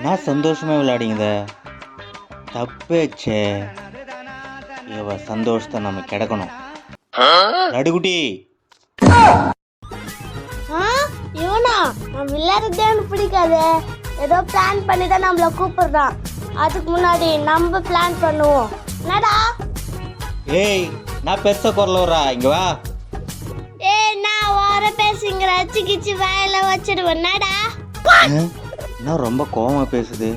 நான் சந்தோஷமா விளையாடிங்க தப்பேச்சே. இவ சந்தோஷத்தை நம்ம கிடக்கணும். நடுகுட்டி இவனா நம்ம விளையாடுறதே எனக்கு பிடிக்காது. ஏதோ பிளான் பண்ணி தான் நம்மள கூப்பிடுறான். அதுக்கு முன்னாடி நம்ம பிளான் பண்ணுவோம். என்னடா? ஏய், நான் பெருசா குரல் வர்றா, இங்க வா. ஏய், நான் வர பேசுங்கிற அச்சிக்கிச்சு வாயில வச்சிடுவேன். என்னடா? என்ன ரொம்ப கோவமா பேசுது?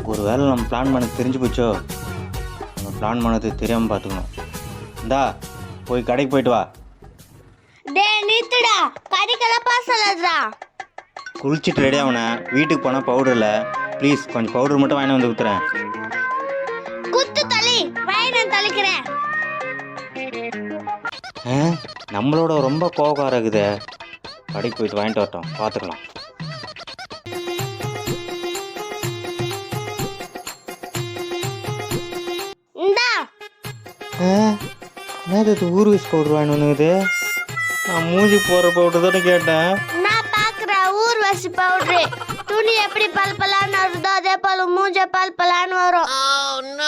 ஒருவேளை நம்ம பிளான் பண்ண தெரிஞ்சு போச்சோ? நம்ம பிளான் பண்ணது தெரியாம பார்த்துக்கணும். இந்தா போய் கடைக்கு போயிட்டு வா. டேய் நிறுத்துடா, கடைக்கெல்லாம் போக சொல்லாதடா. குளிச்சுட்டு ரெடி ஆகுன, வீட்டுக்கு போனால் பவுடர் இல்லை. ப்ளீஸ் கொஞ்சம் பவுடர் மட்டும் வாங்கி வந்து ஊத்துறேன். குத்து தள்ளி வாயின தள்ளிக்கிறேன். நம்மளோட ரொம்ப கோவக்கார இருக்குது. கடைக்கு போயிட்டு வாங்கிட்டு வரட்டும், பார்த்துக்கலாம். என்னது ஊர் வச்சு பவுடர் வாங்கி வந்துக்குது? நான் மூஞ்சி போடுற பவுடர் தானே கேட்டேன். நான் பார்க்குறேன் ஊர்வசி பவுடரு. துணி எப்படி பல்பலான்னு வருதோ அதே போல மூஞ்ச பல்பலான்னு வரும்.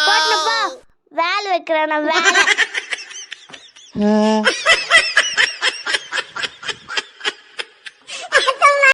போட்டு போ, வேலை வைக்கிறேன் நான் வேலை.